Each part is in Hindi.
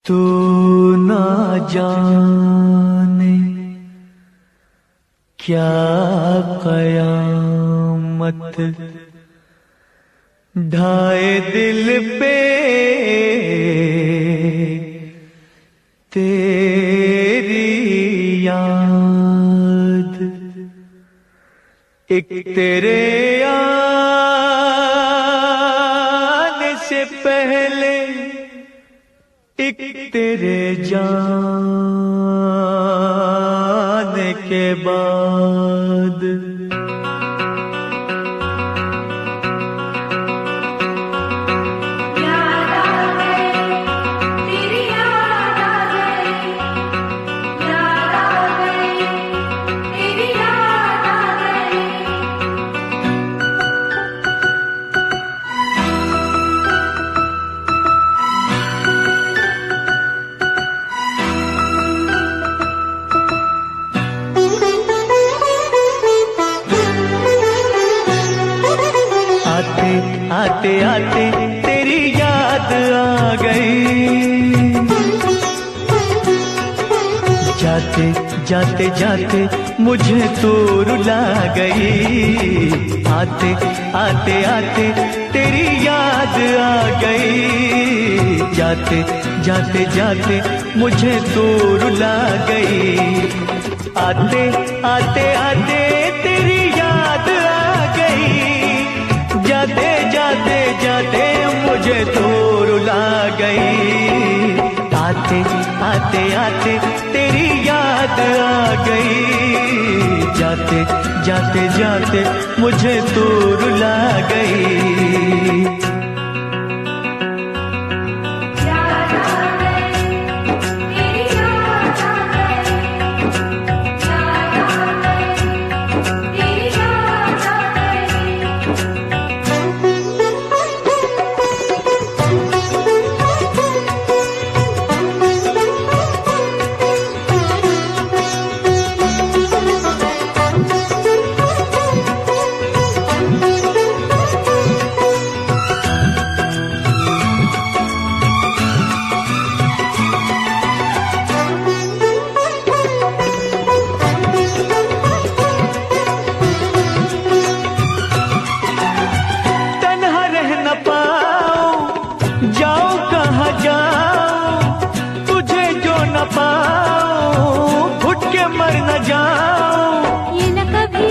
तू ना जाने क्या कयामत ढाए दिल पे तेरी याद। एक तेरे आने से पहले एक तेरे जाने के बाद। आते आते तेरी याद आ गई, जाते जाते जाते मुझे तू रुला गई। आते आते आते तेरी याद आ गई, जाते जाते जाते मुझे तू रुला गई। आते आते आते तेरी याद आ गई, जाते जाते जाते मुझे तो रुला गई। आते आते आते तेरी याद आ गई, जाते जाते जाते मुझे तो रुला गई। जाऊं कहाँ जाऊं तुझे जो न पाऊं, घुट के मर न जाऊं। ये न कभी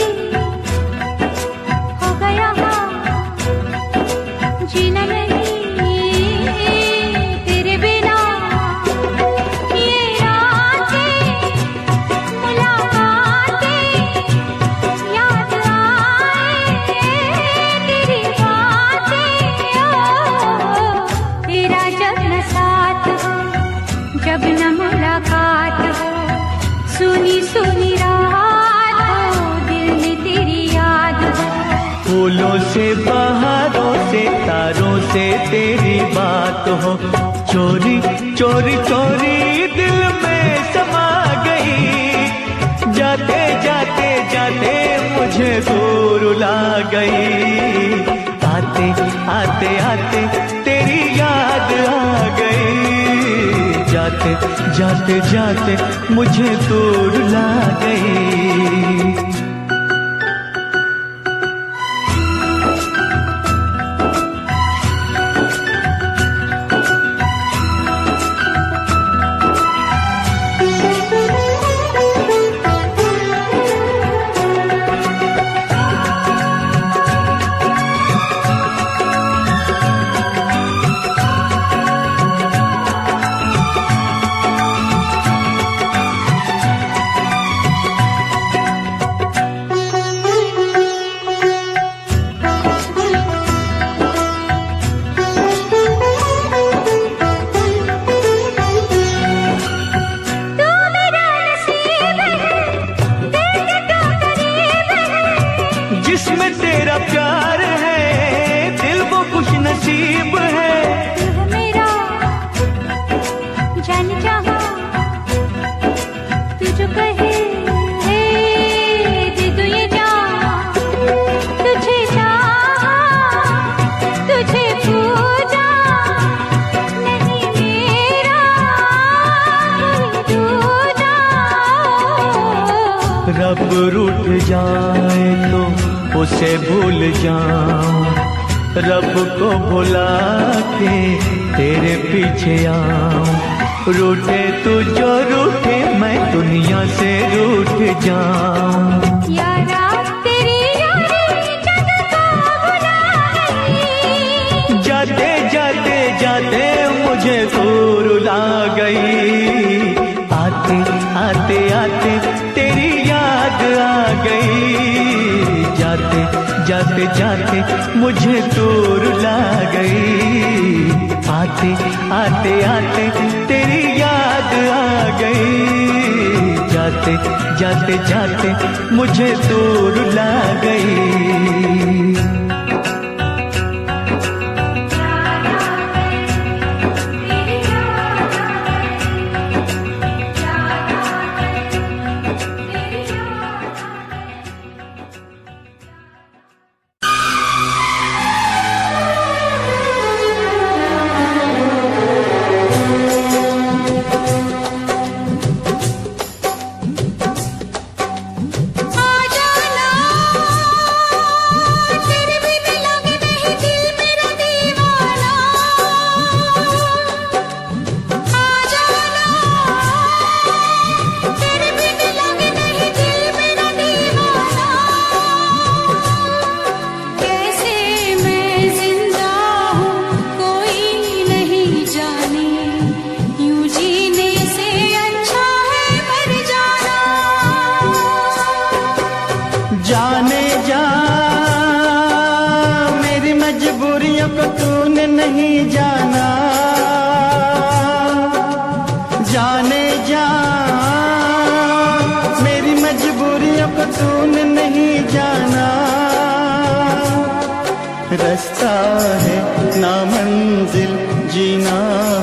हो गया जीना नहीं तेरे बिना। ये रातें मुलाकातें याद आए तेरी बातें। तेरा जब न साथ हो, जब न मुलाकात हो, सुनी सुनी रात हो, दिल में तेरी याद हो। फूलों से बहारों से तारों से तेरी बात हो, चोरी चोरी चोरी दिल में समा गई। जाते जाते जाते मुझे दूर रुला गई। आते आते आते तेरी याद आ गई, जाते जाते जाते मुझे दूर रुला गई। जब रूठ जाए तो उसे भूल जाऊं, रब को भुला के तेरे पीछे आऊं। रूठे तू जो रूठे मैं दुनिया से रूठ जाऊं। यारा तेरी यारी जग को भुला गई, जाते जाते जाते मुझे तू रुला गई। आते आते आते तेरी याद आ गई, जाते जाते जाते मुझे तू रुला गई। आते आते आते तेरी याद आ गई, जाते जाते जाते मुझे तू रुला गई। जाने जा मेरी मजबूरियों को तूने नहीं जाना, जाने जा मेरी मजबूरियों को तूने नहीं जाना। रास्ता है ना मंजिल जीना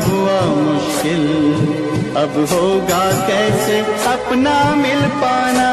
हुआ मुश्किल, अब होगा कैसे अपना मिल पाना।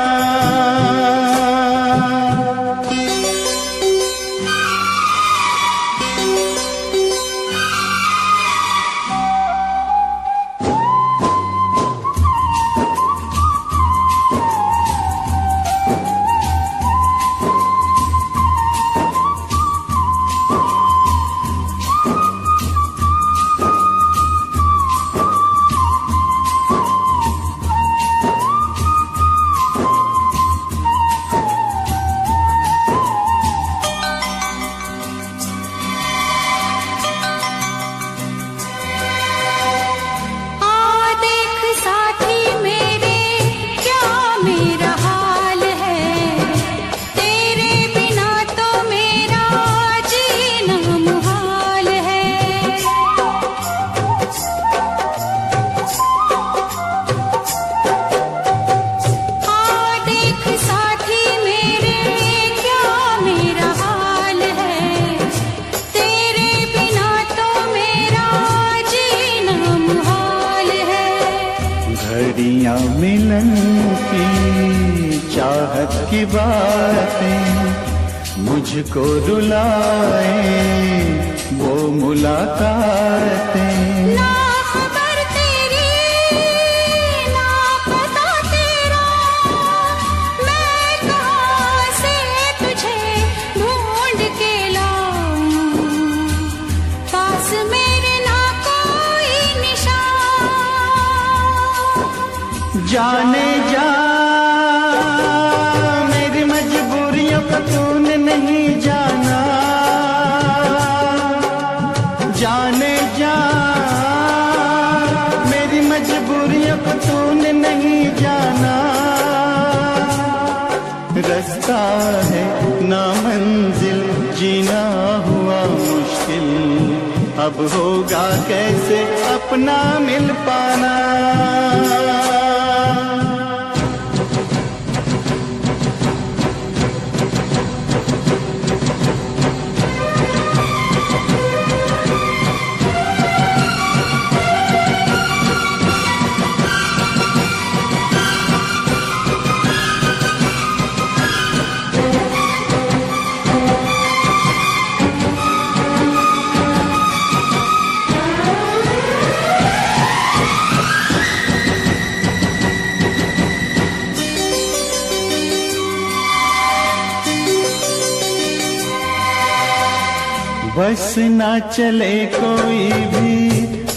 मिलन की चाहत की बातें मुझको रुलाए, वो मुलाकातें। ना खबर तेरी ना पता तेरा, मैं कहाँ से तुझे ढूंढ के लाऊं, पास मेरे ना कोई निशान। जाने जा मेरी मजबूरियों को तूने नहीं जाना, जाने जा मेरी मजबूरियों को तूने नहीं जाना। रास्ता है ना मंजिल जीना हुआ मुश्किल, अब होगा कैसे अपना मिल पाना। बस ना चले कोई भी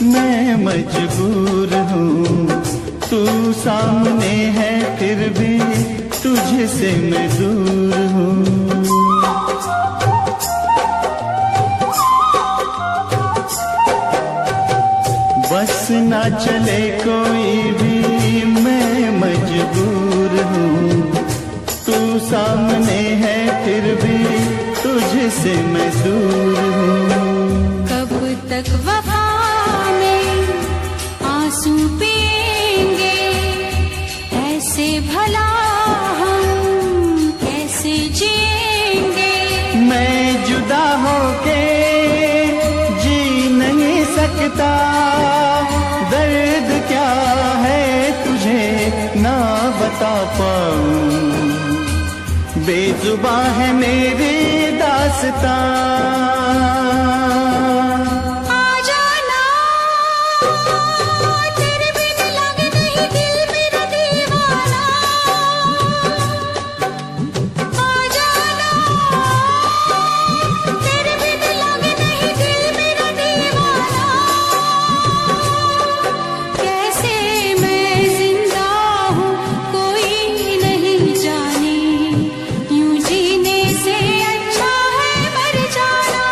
मैं मजबूर हूँ, तू सामने है फिर भी तुझसे मैं दूर हूँ। बस ना चले कोई भी मैं मजबूर हूँ, तू सामने है फिर भी तुझसे मैं दूर हूँ। कब तक वफा में आंसू पिएंगे, ऐसे भला हम कैसे जिएंगे। मैं जुदा होके जी नहीं सकता, दर्द क्या है तुझे ना बता पाऊं, बेजुबां है मेरी दास्तां। आ जाना तेरे बिन लगे नहीं दिल मेरा दीवाना, आ जाना तेरे बिन लगे नहीं दिल मेरा दीवाना। कैसे मैं जिंदा हूँ कोई नहीं जाने, यूं जीने से अच्छा है मर जाना।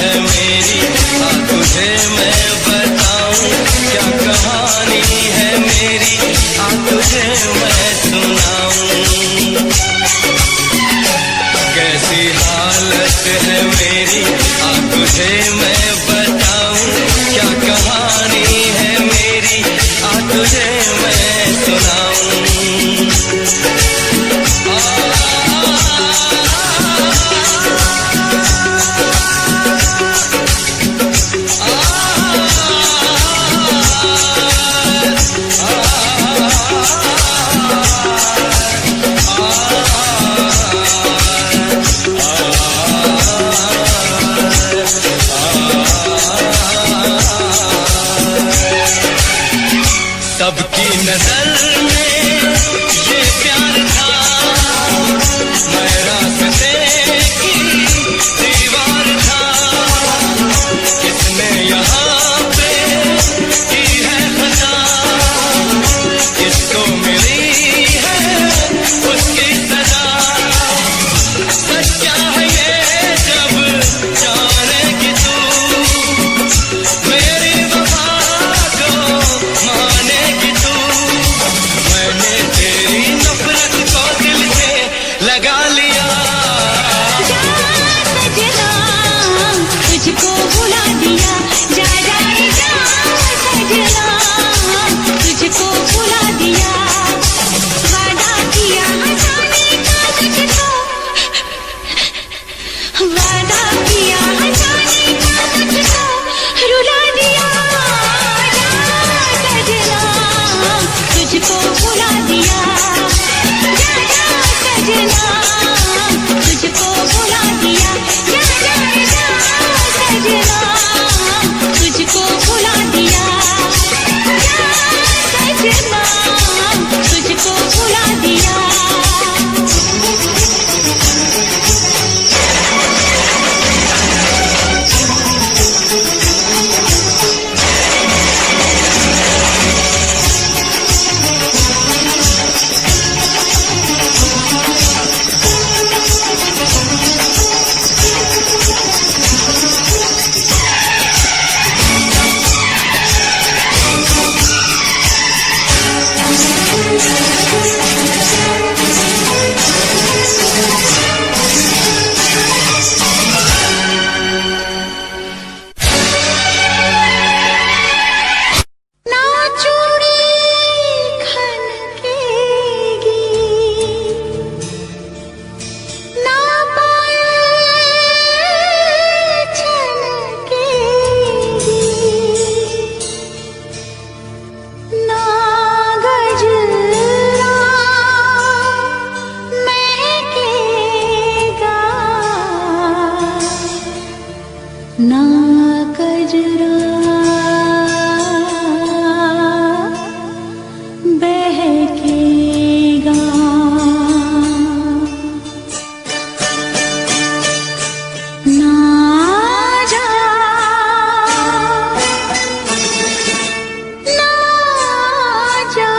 है मेरी, हाँ तुझे मैं बताऊं क्या कहानी है मेरी, हाँ तुझे मैं सुनाऊं। कैसी हालत है मेरी, हाँ तुझे मैं बताऊं क्या कहानी है मेरी, हाँ तुझे मैं सुनाऊं। सबकी नजर में ये प्यार था, मैं रास्ते की दीवार था, किसने यहाँ पे की है खता, किसको मिली है उसकी सजा। सच्चा है ये जब जानेगी तू, मेरी वफा को मानेगी तू। मैंने तेरी नफरत को दिल से लगा लिया। सजना तुझको भुला दिया, जा जा जा सजना तुझको भुला दिया। वादा किया हंसाने का तुझको, वादा किया हंसाने का तुझको रुला दिया। जा सजना तुझको भुला दिया, जा जा सजना तुझको भुला दिया। जा जा जा सजना तुझको भुला दिया, जा सजना तुझको भुला दिया। ना चूड़ी खनकेगी, ना पायल छनकेगी, ना गजरा महकेगा, ना गजरा बहकेगा। ना जा ना जा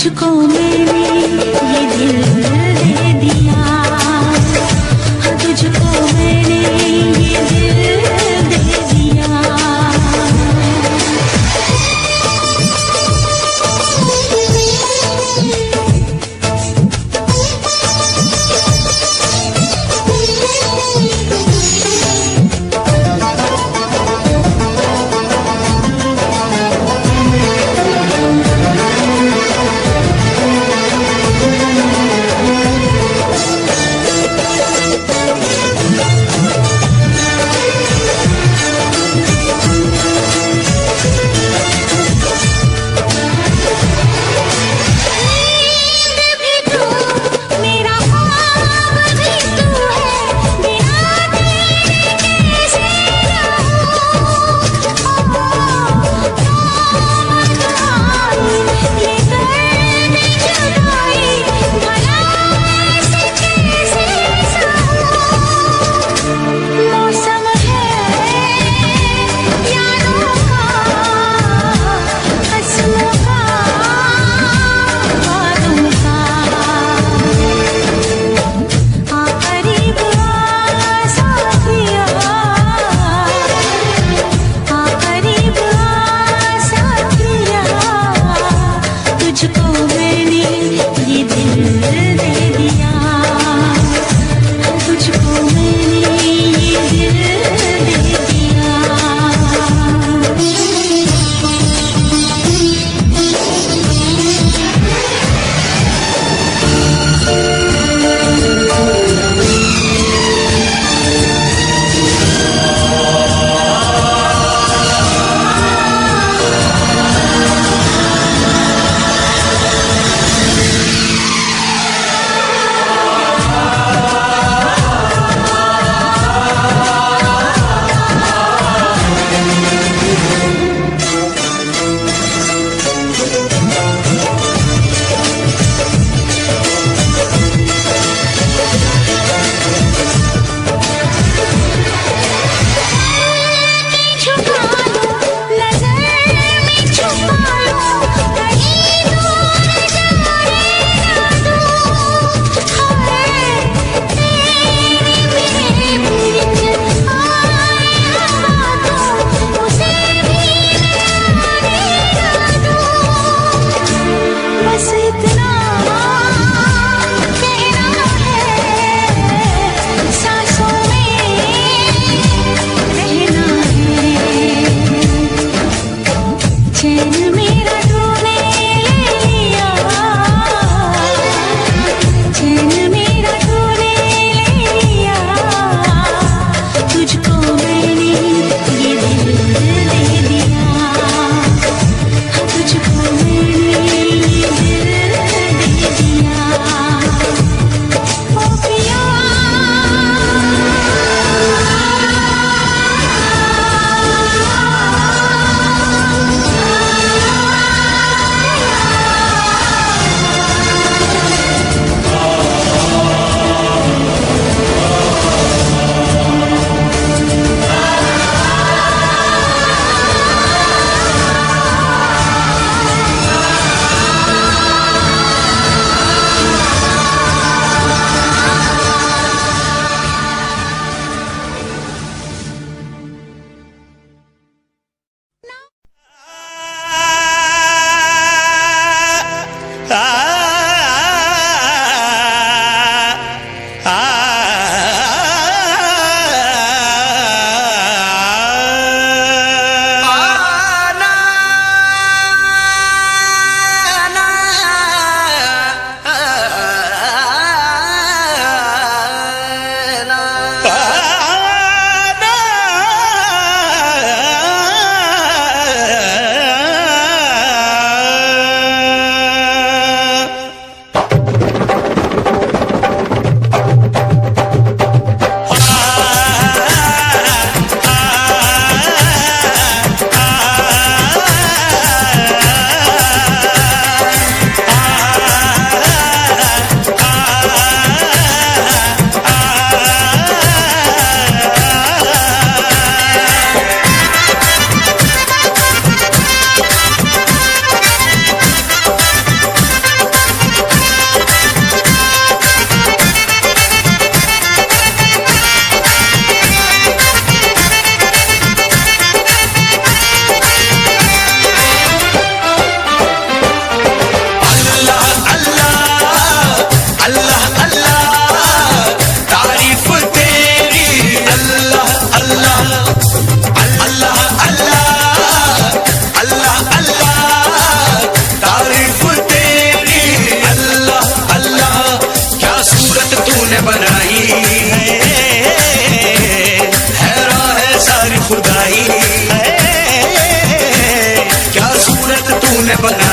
तुझको मैंने ये दिल दे दिया, हाँ तुझको मैंने ये दिल दे दिया।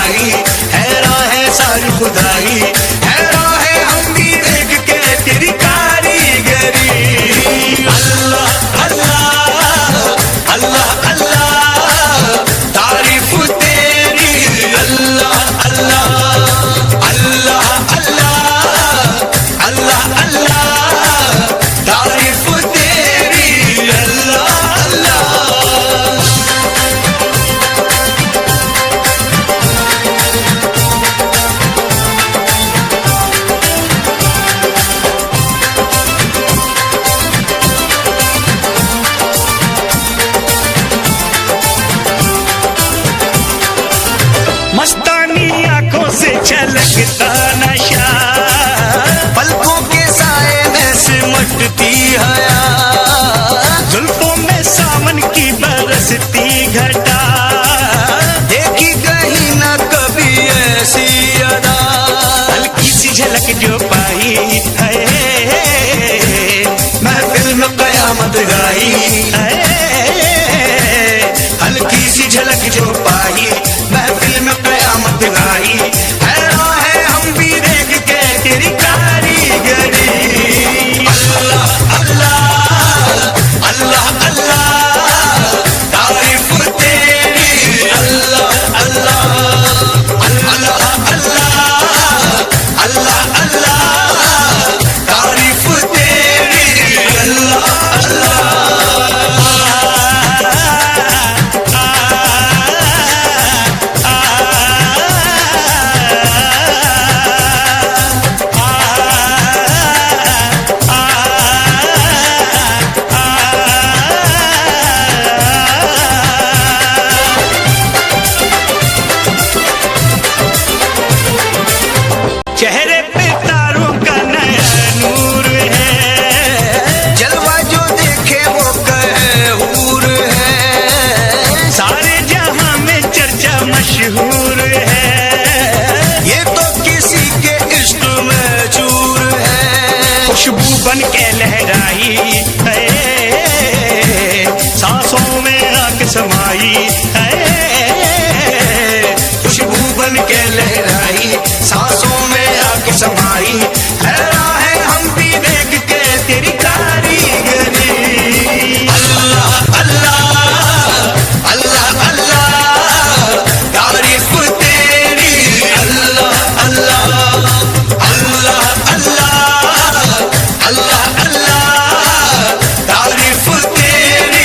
खुदाई, हैरान है सारी खुदाई, हैरान है हम भी देख के तेरी कारीगरी। अल्लाह अल्लाह अल्लाह अल्लाह तारीफ तेरी, अल्लाह अल्लाह अल्लाह अल्लाह अल्लाह अल्लाह तारीफ तेरी, अल्लाह अल्लाह। मस्तानी आंखों से छलकता नशा, पलकों के साए में सिमटती हया, जुल्फों में सावन की बरसती घटा, देखी कहीं ना कभी ऐसी अदा, हल्की सी झलक जो पाई है महफिल में कयामत गाई है, हल्की सी झलक जो पाई महफिल में कयामत गाई, हैरान है हम भी देख के तेरी कारीगरी। अल्लाह अल्लाह अल्लाह अल्लाह तारीफ तेरी, अल्लाह अल्लाह अल्लाह अल्लाह अल्लाह अल्लाह तारीफ तेरी, अल्लाह अल्लाह। चेहरे पे तारों का नया नूर है, जलवा जो देखे वो कहे हूर है, सारे जहां में चर्चा मशहूर है, ये तो किसी के इश्क में चूर है, खुशबू बन के लहराई है, सांसों में आग समाई है, खुशबू बन के लहराई सांसों में आग समाई, हैरान है हम भी देख के तेरी कारीगरी। अल्लाह अल्लाह अल्लाह अल्लाह तारीफ तेरी, अल्लाह अल्लाह अल्लाह अल्लाह अल्लाह अल्लाह तारीफ तेरी,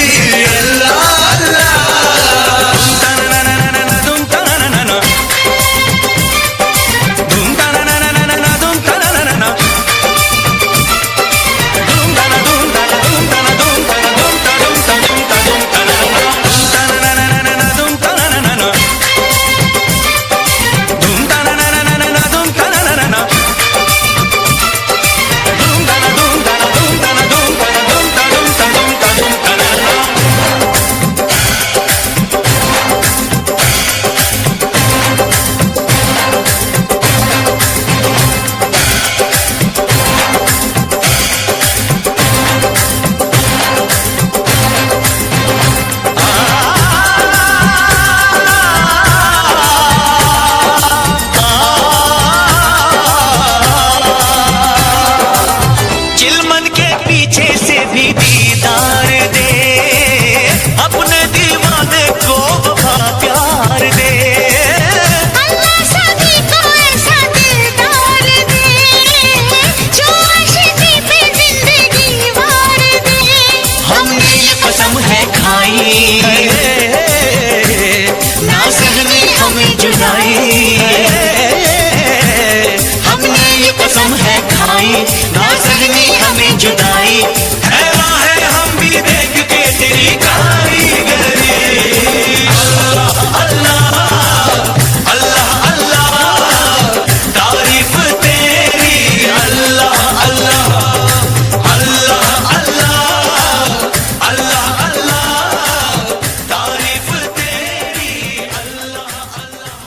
अल्लाह अल्लाह।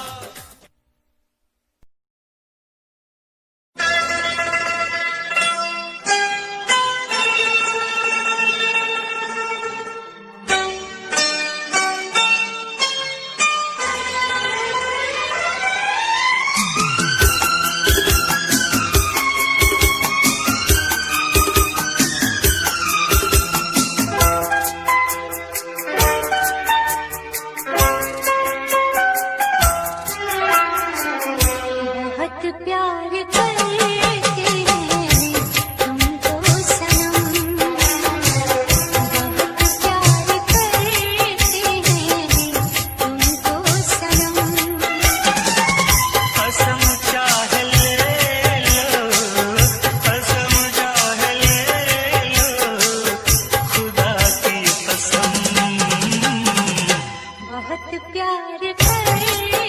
बहुत प्यार करते हैं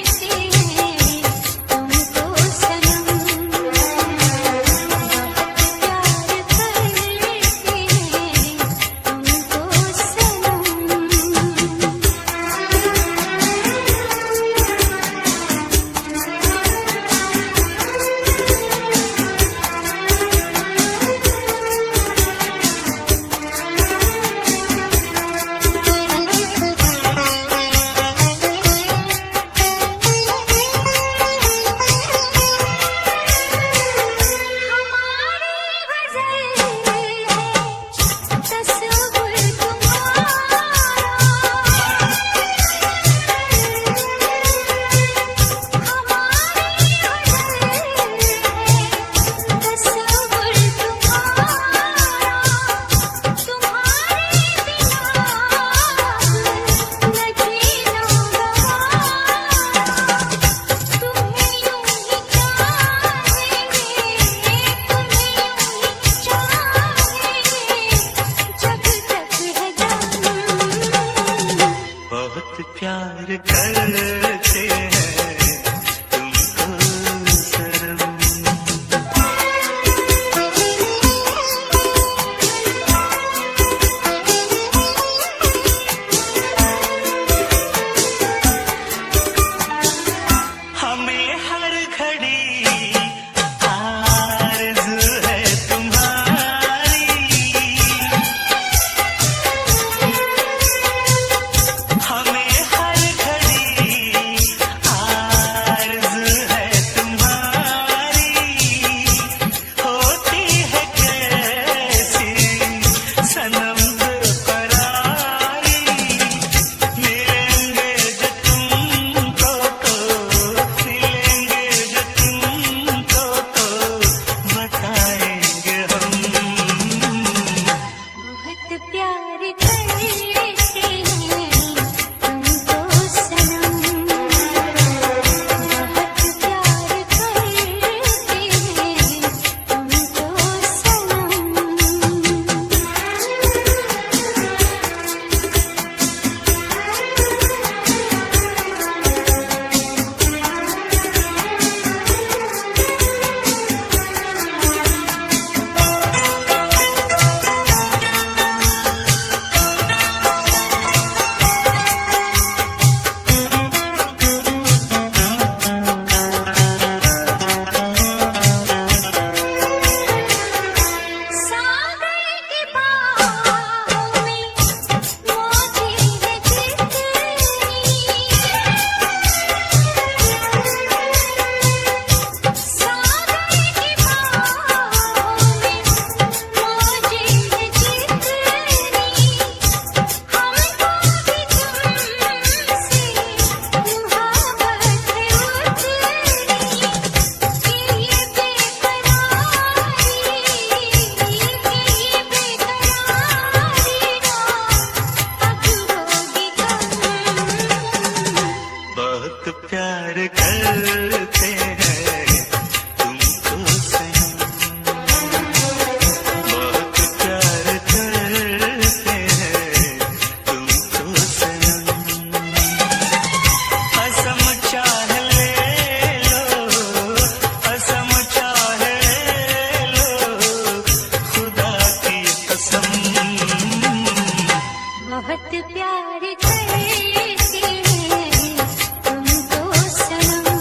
तुमको सनम, बहुत प्यार करते हैं तुमको सनम। प्यार करते हैं तुमको सनम। हमें हर घड़ी आरज़ू है तुम्हारी, हमें प्यार करते हैं तुमको सनम, बहुत प्यार करते हैं तुमको सनम। कसम चाह ले लो, कसम चाह लो, खुदा की कसम। बहुत प्यार करते हैं तुमको सनम।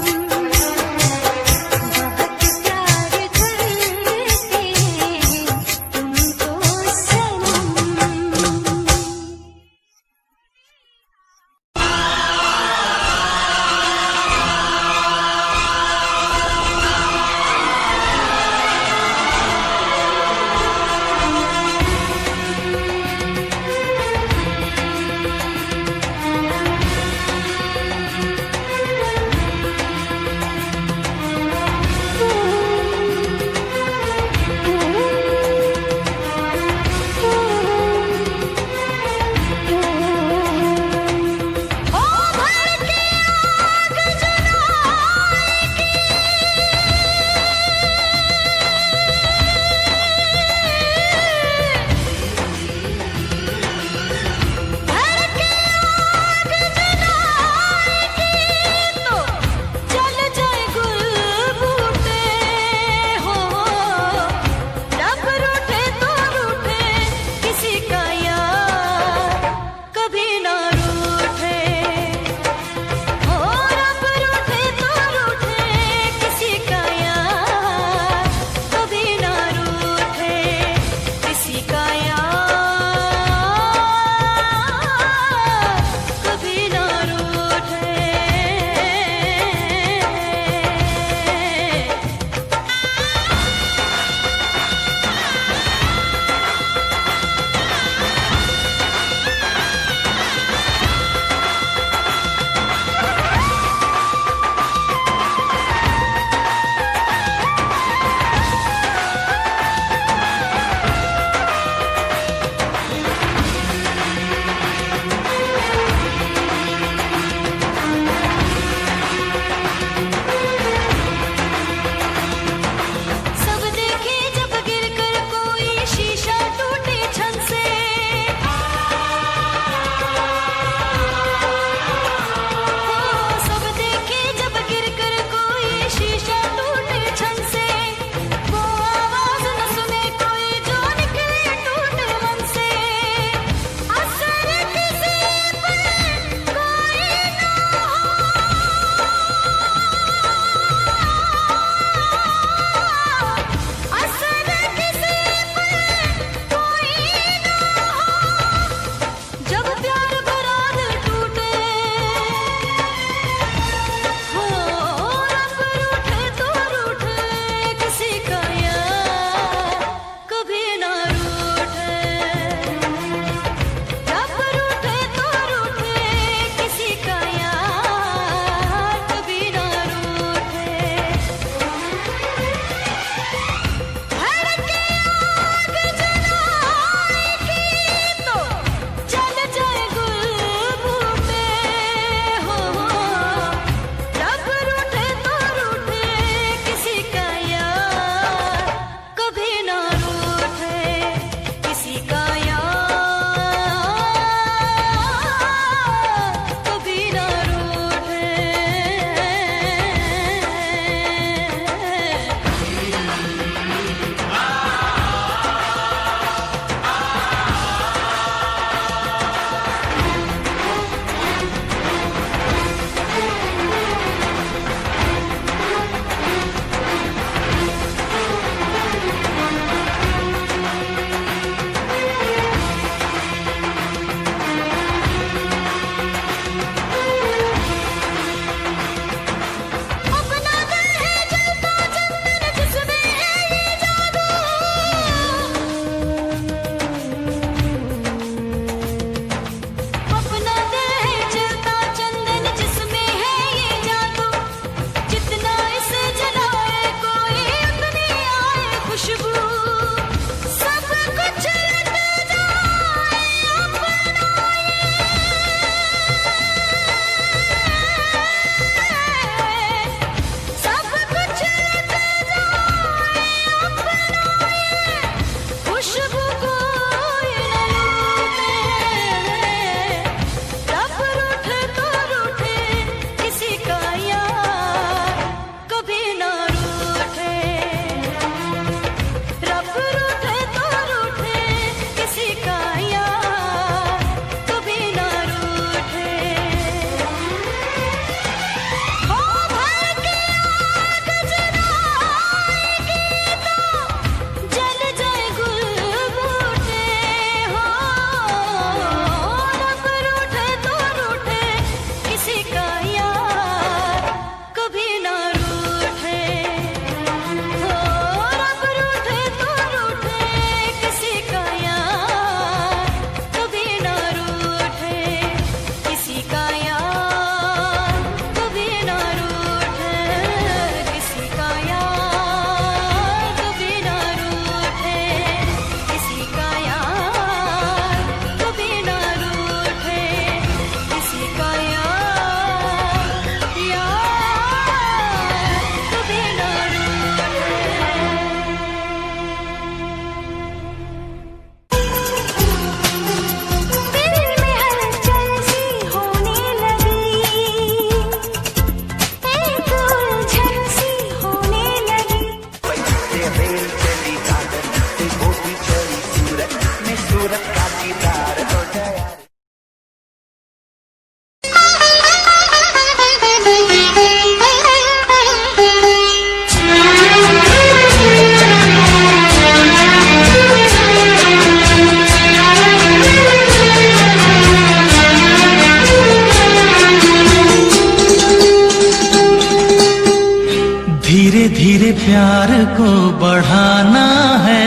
को बढ़ाना है,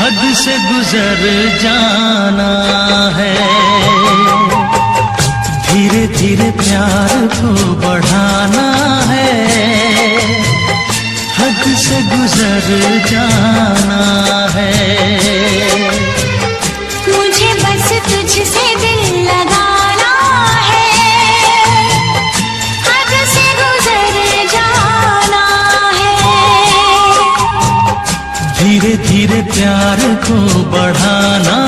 हद से गुजर जाना है। धीरे धीरे प्यार को बढ़ाना है, हद से गुजर जाना है। मुझे बस तुझसे दिल लगाना है, हद से गुजर जाना है। धीरे धीरे प्यार को बढ़ाना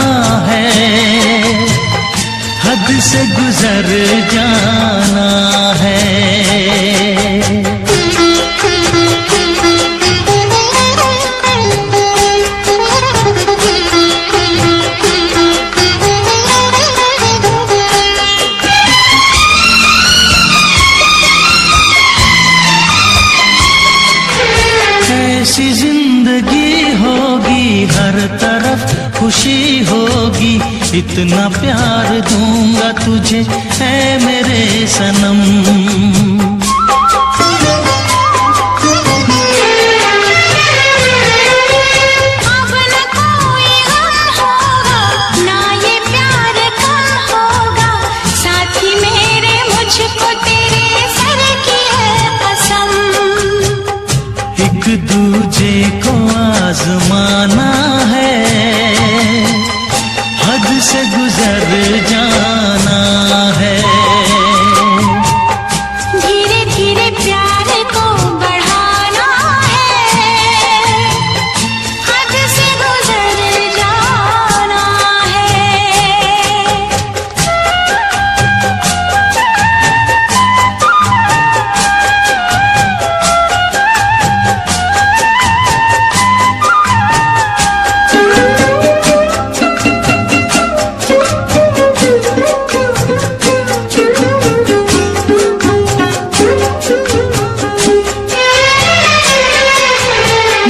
है, हद से गुजर जाना है। ऐसी जिंदगी होगी, हर तरफ खुशी होगी, इतना प्यार दूंगा तुझे ऐ मेरे सनम। अब न कोई गम होगा, ना ये प्यार कम होगा, साथी मेरे मुझको तेरे सर की है कसम। एक दूजे को आजमाना है, हद से गुजर जाना है। धीरे धीरे प्यार को बढ़ाना है, हद से गुजर जाना है।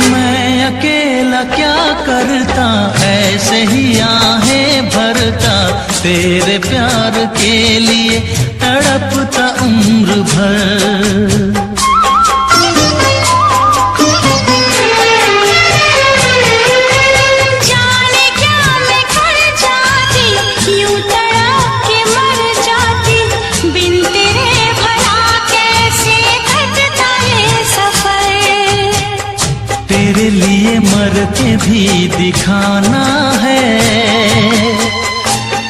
मैं अकेला क्या करता, ऐसे ही आहें भरता, तेरे प्यार के लिए तड़पता उम्र भर। जाने क्या मैं कर जाती, यूं तड़प के मर जाती, बिन तेरे भला कैसे कटता ये सफर। तेरे लिए मर के भी दिखाना है,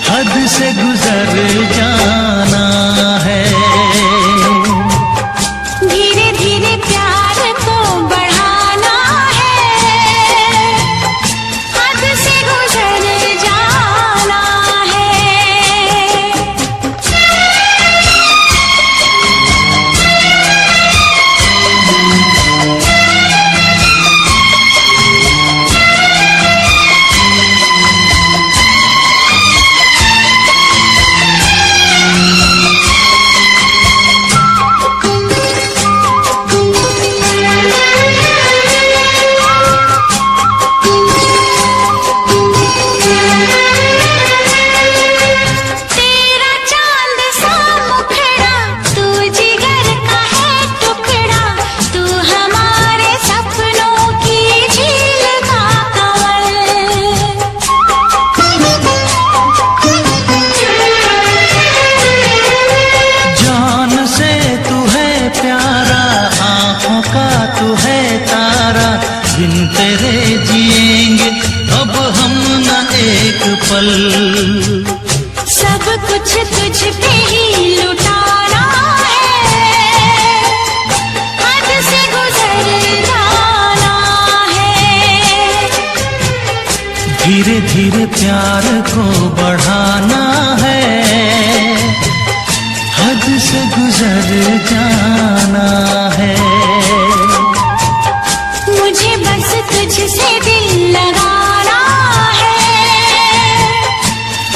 हद से गुजर जाना है। धीरे धीरे प्यार को बढ़ाना है, हद से गुजर जाना है। तेरा चांद सा मुखड़ा, तू जिगर का है टुकड़ा, तू हमारे सपनों की झील का जान से तू है प्यारा, आंखों का तू है तारा, बिन तेरे जिएंगे अब हम न एक पल। सब कुछ तुझ पे ही लुटाना है, हद से गुजर जाना है। धीरे धीरे प्यार को बढ़ाना है, हद से गुजर जाना है। मुझे बस तुझसे दिल लगाना है,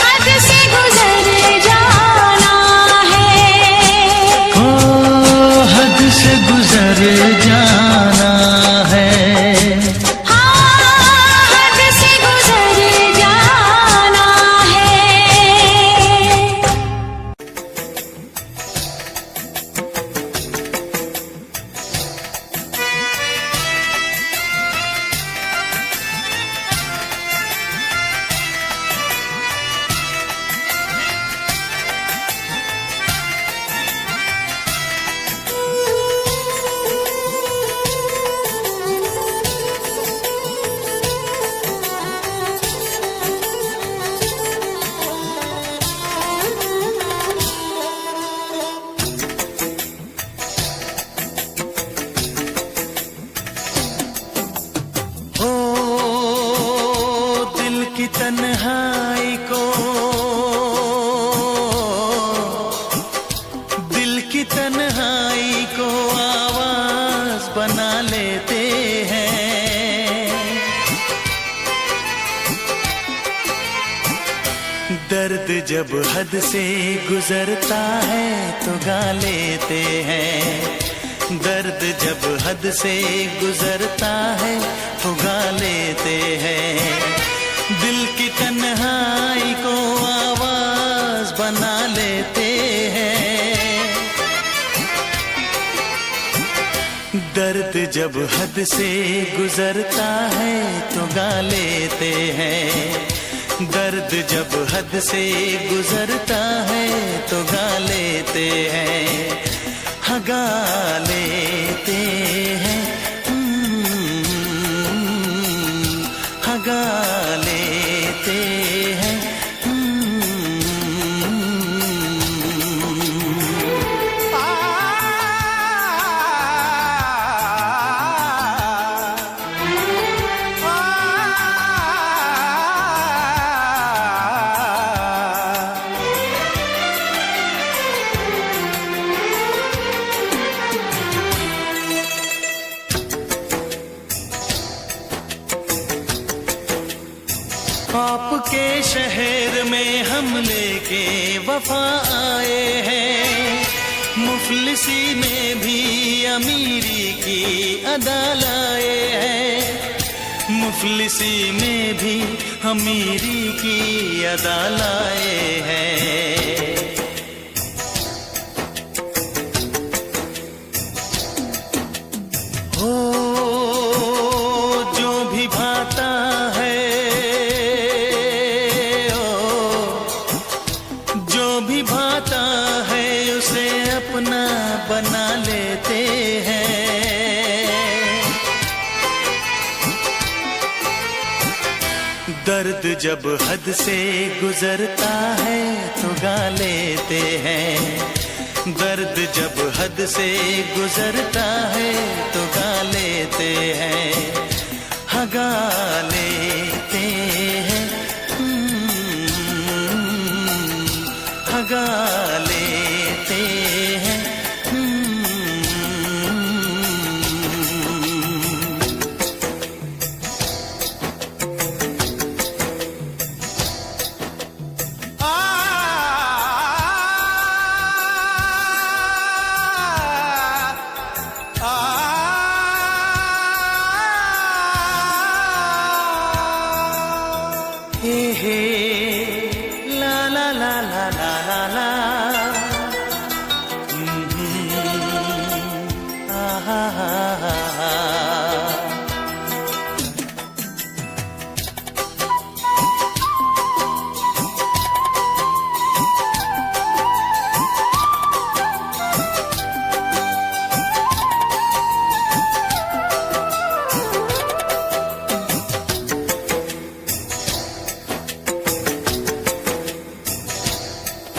हद से गुजर जाना है। ओ हद से गुजर जाना है। हाँ, हद से गुजर जाना है। दर्द जब हद से गुजरता है तो गा लेते हैं, दर्द जब हद से गुजरता है तो गा लेते हैं। दिल की तन्हाई को आवाज बना लेते हैं। दर्द जब हद से गुजरता है तो गा लेते हैं, दर्द जब हद से गुजरता है तो गा लेते हैं, हाँ गा लेते हैं, हाँ गा लेते हैं। आपके शहर में हम लेके वफा आए हैं, मुफलिसी में भी अमीरी की अदा लाए हैं, मुफलिसी में भी अमीरी की अदा लाए हैं। हो जो भी भाता है, भाता है उसे अपना बना लेते हैं। दर्द जब हद से गुजरता है तो गा लेते हैं, दर्द जब हद से गुजरता है तो गा लेते हैं, हाँ गा लेते हैं, गा लेते हैं। हे हे ला ला ला ला ला ला ला, हा हा हा हा।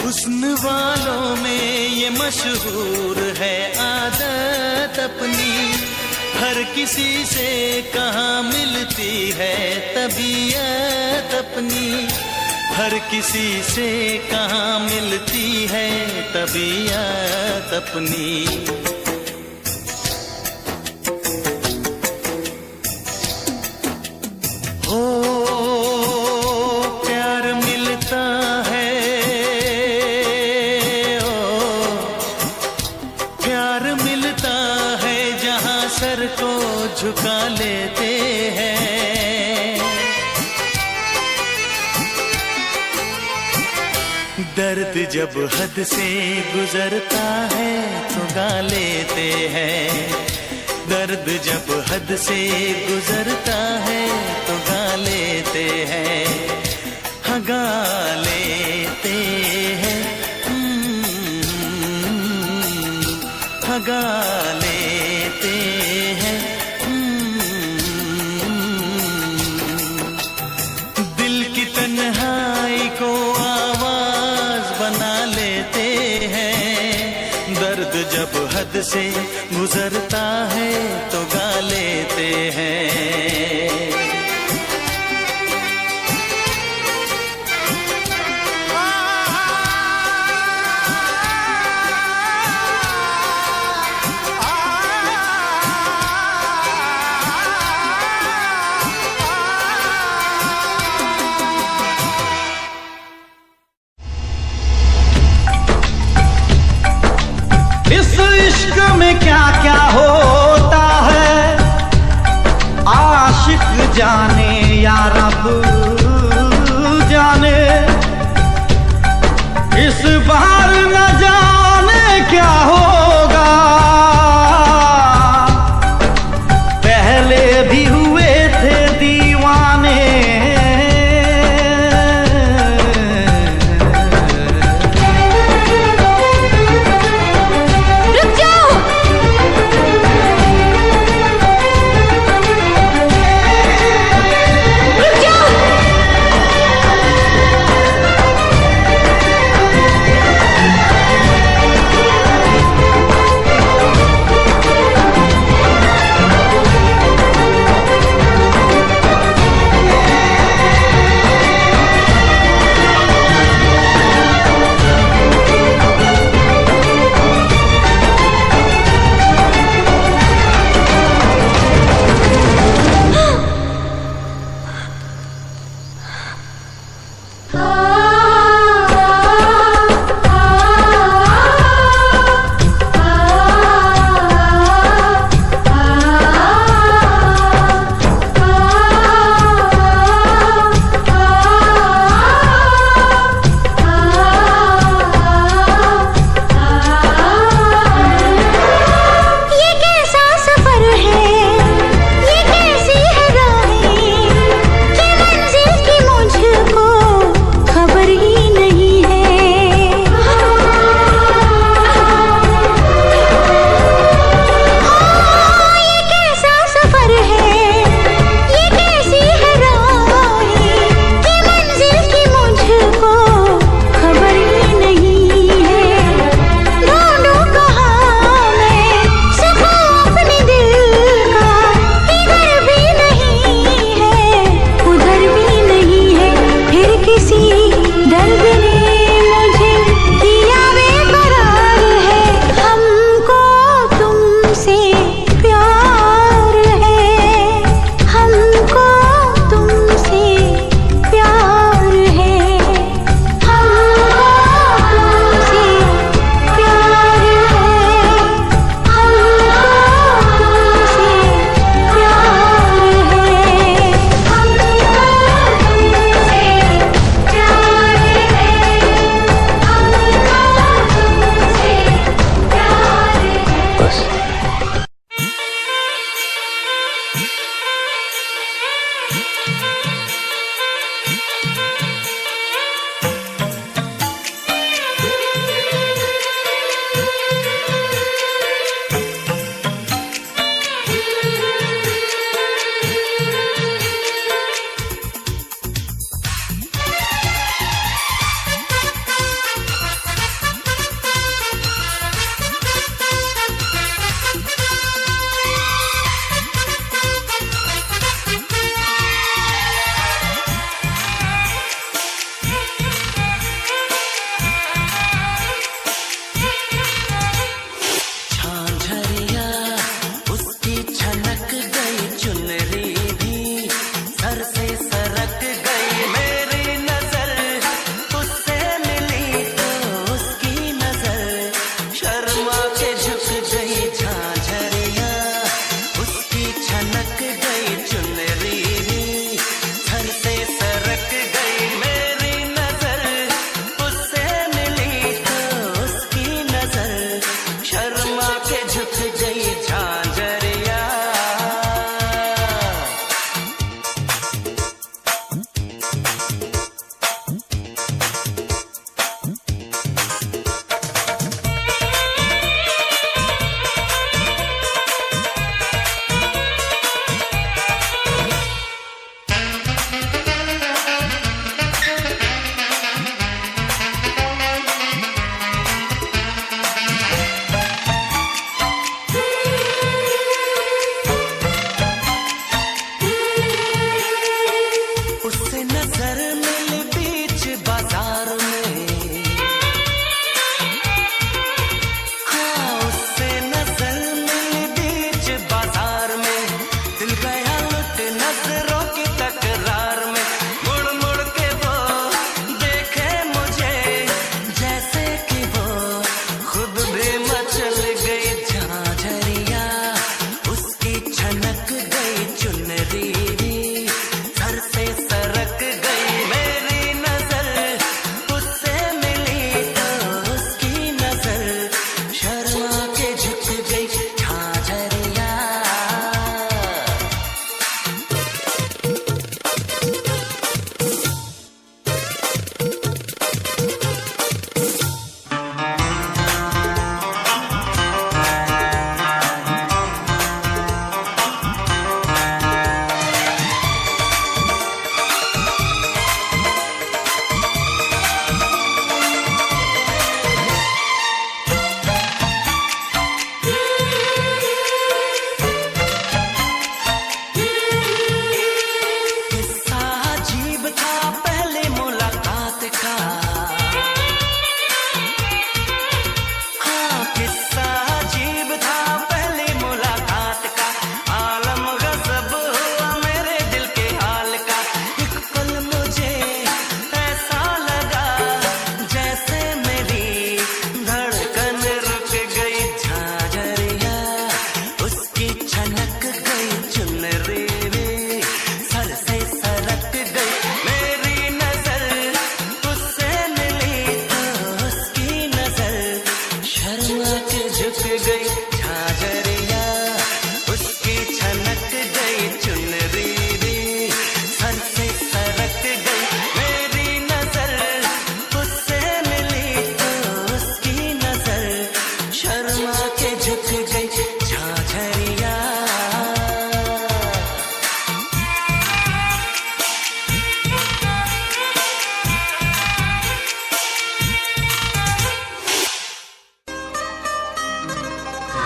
हुस्न वालों में ये मशहूर है आदत अपनी, हर किसी से कहाँ मिलती है तबीयत अपनी, हर किसी से कहाँ मिलती है तबीयत अपनी। हो प्यार मिलता है, प्यार मिलता है जहाँ सर को झुका लेते हैं। दर्द जब हद से गुजरता है तो गा लेते हैं, दर्द जब हद से गुजरता है तो गा लेते हैं, हाँ गा लेते हैं, हाँ गा लेते हैं। दिल की तन्हाई को आवाज बना लेते हैं, दर्द जब हद से गुजरता है तो गा लेते हैं। में क्या क्या होता है, आशिक जाने या रब जाने। इस बार न जाने क्या होगा, पहले भी हुए थे दीवाने। रुक जाओ। रुक जाओ।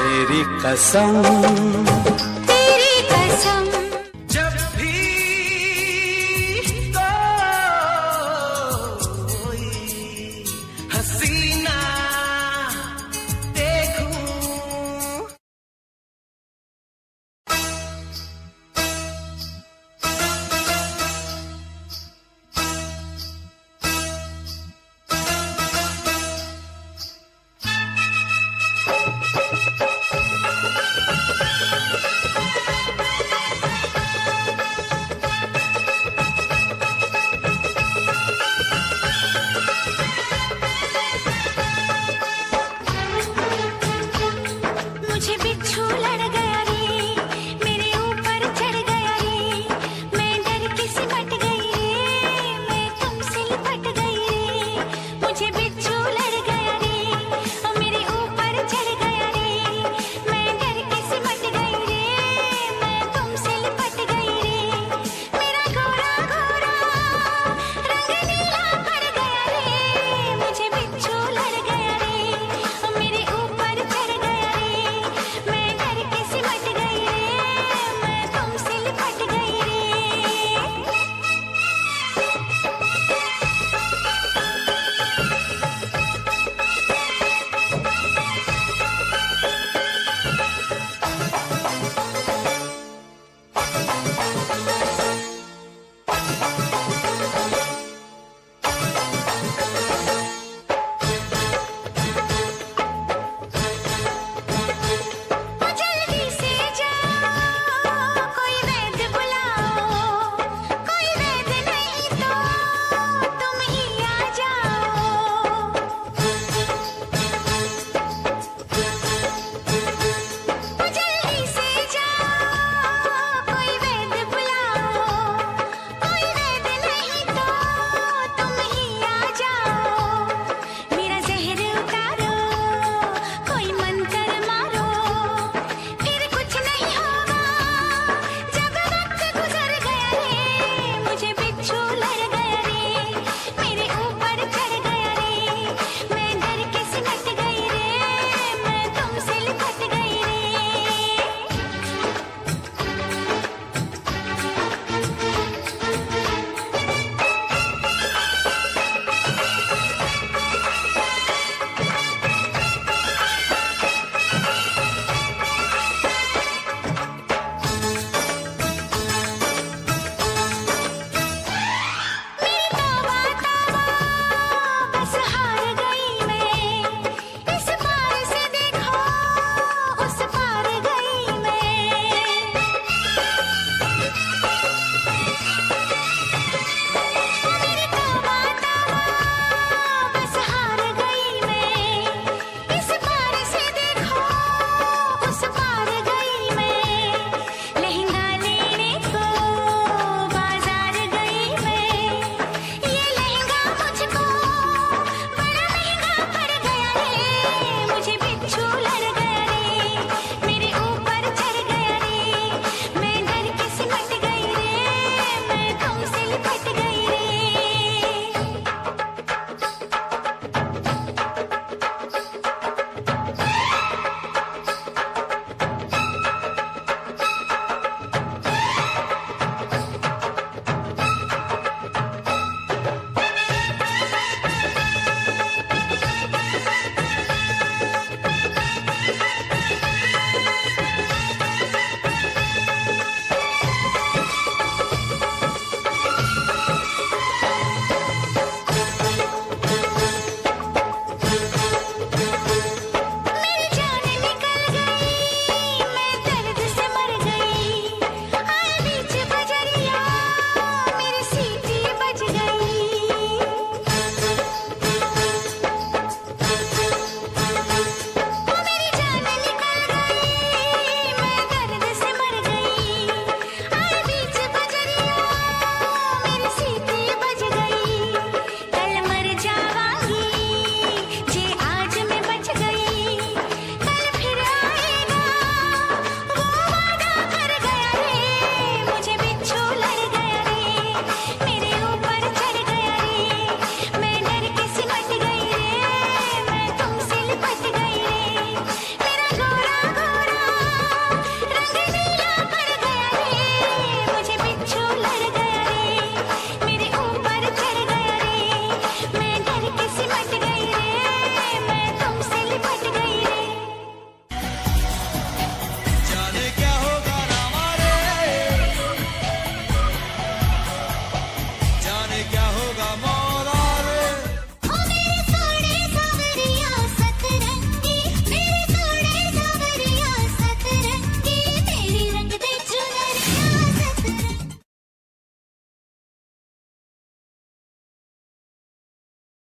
तेरी कसम